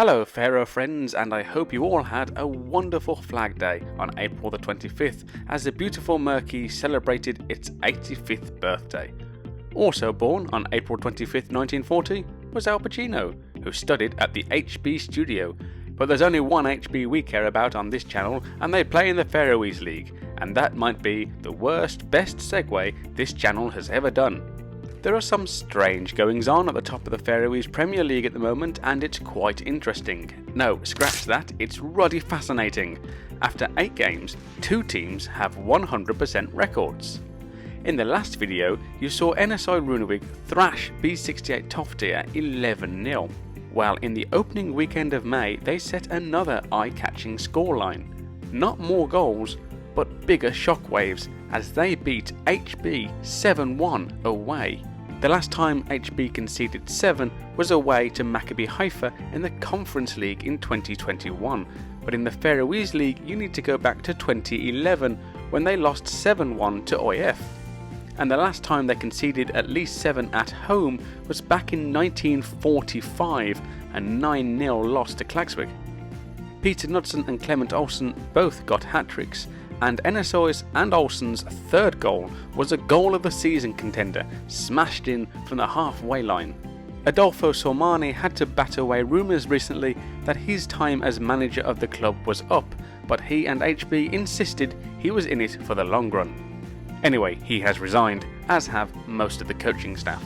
Hello Faroe friends, and I hope you all had a wonderful Flag Day on April the 25th as the beautiful Murky celebrated its 85th birthday. Also born on April 25th, 1940 was Al Pacino, who studied at the HB studio, but there's only one HB we care about on this channel and they play in the Faroese League, and that might be the best segue this channel has ever done. There are some strange goings on at the top of the Faroese Premier League at the moment, and it's quite interesting. No, scratch that, it's ruddy fascinating. After 8 games, 2 teams have 100% records. In the last video, you saw NSI Runavík thrash B68 Toftir 11-0, while in the opening weekend of May they set another eye-catching scoreline. Not more goals, but bigger shockwaves as they beat HB 7-1 away. The last time HB conceded 7 was away to Maccabi Haifa in the Conference League in 2021, but in the Faroese League you need to go back to 2011 when they lost 7-1 to OIF. And the last time they conceded at least 7 at home was back in 1945, a 9-0 loss to Klaksvík. Peter Knudsen and Clement Olsen both got hat-tricks, and NSI's and Olsen's third goal was a goal of the season contender, smashed in from the halfway line. Adolfo Sormani had to bat away rumours recently that his time as manager of the club was up, but he and HB insisted he was in it for the long run. Anyway, he has resigned, as have most of the coaching staff.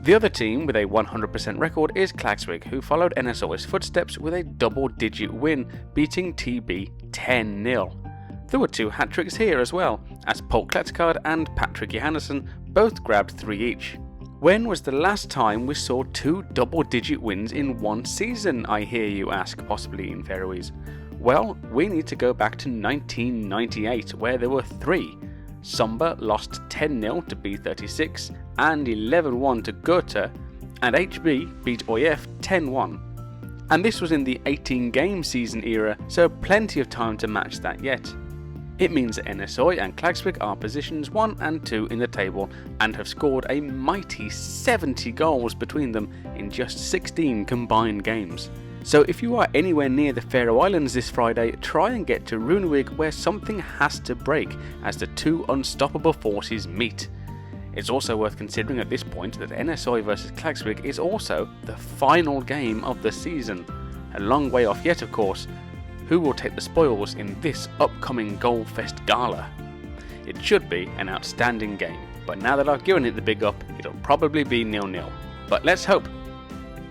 The other team with a 100% record is Klaksvík, who followed NSI's footsteps with a double-digit win, beating TB 10-0. There were 2 hat-tricks here as well, as Paul Kletskard and Patrick Johannesson both grabbed 3 each. When was the last time we saw 2 double-digit wins in one season, I hear you ask, possibly in Faroese? Well, we need to go back to 1998, where there were 3. Sumba lost 10-0 to B36 and 11-1 to Gotha, and HB beat OIF 10-1. And this was in the 18-game season era, so plenty of time to match that yet. It means that NSI and Klaksvík are positions 1 and 2 in the table and have scored a mighty 70 goals between them in just 16 combined games. So if you are anywhere near the Faroe Islands this Friday, try and get to Runavík, where something has to break as the 2 unstoppable forces meet. It's also worth considering at this point that NSI vs Klaksvík is also the final game of the season. A long way off yet, of course. Who will take the spoils in this upcoming Goalfest Gala? It should be an outstanding game, but now that I've given it the big up, it'll probably be 0-0. But let's hope.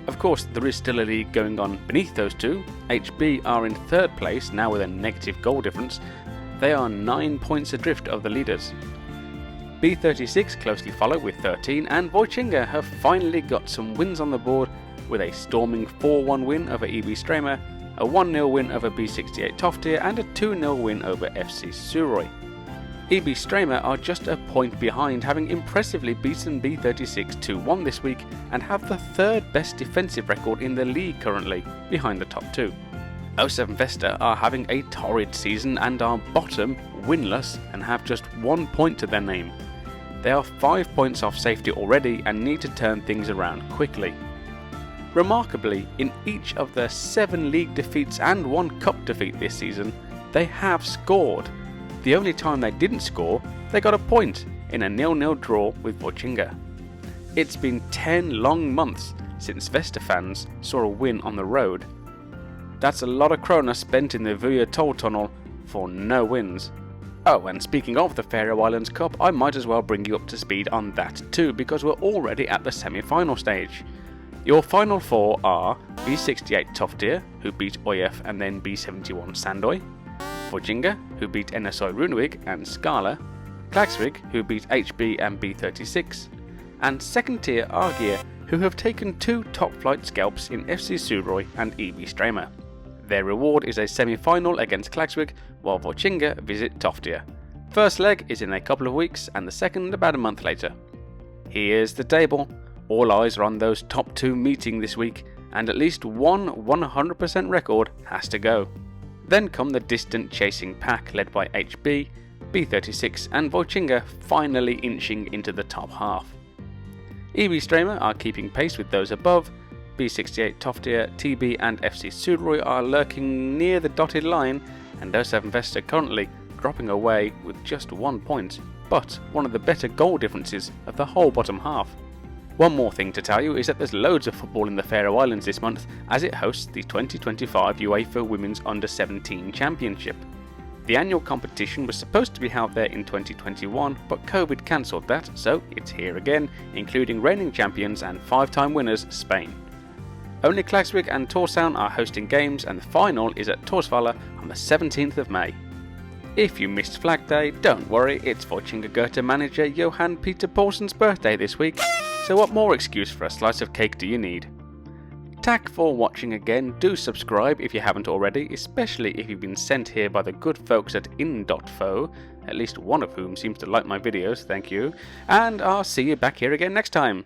Of course, there is still a league going on beneath those 2. HB are in 3rd place, now with a negative goal difference. They are 9 points adrift of the leaders. B36 closely follow with 13, and Vojtinga have finally got some wins on the board with a storming 4-1 win over EB Strema, a 1-0 win over B68 Toftir, and a 2-0 win over FC Suðuroy. EB Strema are just a point behind, having impressively beaten B36 2-1 this week and have the 3rd best defensive record in the league currently, behind the top 2. U17 Vesta are having a torrid season and are bottom, winless, and have just 1 point to their name. They are 5 points off safety already and need to turn things around quickly. Remarkably, in each of their 7 league defeats and 1 cup defeat this season, they have scored. The only time they didn't score, they got a point in a 0-0 draw with Vojtinga. It's been 10 long months since Vesta fans saw a win on the road. That's a lot of krona spent in the Vuja toll tunnel for no wins. Oh, and speaking of the Faroe Islands Cup, I might as well bring you up to speed on that too, because we're already at the semi-final stage. Your final 4 are B68 Toftir, who beat OIF and then B71 Sandoy, Vojtinga, who beat NSI Runavík and Skala, Klaksvík, who beat HB and B36, and second tier Argir, who have taken 2 top-flight scalps in FC Suðuroy and EB Strema. Their reward is a semi-final against Klaksvík, while Vojtinga visit Toftir. First leg is in a couple of weeks, and the second about a month later. Here's the table. All eyes are on those top 2 meeting this week, and at least one 100% record has to go. Then come the distant chasing pack led by HB, B36 and Vojtinga finally inching into the top half. EB Strema are keeping pace with those above, B68 Toftir, TB and FC Suðuroy are lurking near the dotted line, and U17 Vesta currently dropping away with just 1 point, but one of the better goal differences of the whole bottom half. One more thing to tell you is that there's loads of football in the Faroe Islands this month, as it hosts the 2025 UEFA Women's Under-17 Championship. The annual competition was supposed to be held there in 2021, but COVID cancelled that, so it's here again, including reigning champions and 5-time winners Spain. Only Klagsvík and Tórshavn are hosting games, and the final is at Tórsvalla on the 17th of May. If you missed Flag Day, don't worry, it's Vålerenga manager Johan Peter Paulsen's birthday this week, so what more excuse for a slice of cake do you need? Tack for watching again, do subscribe if you haven't already, especially if you've been sent here by the good folks at in.fo, at least one of whom seems to like my videos, thank you, and I'll see you back here again next time.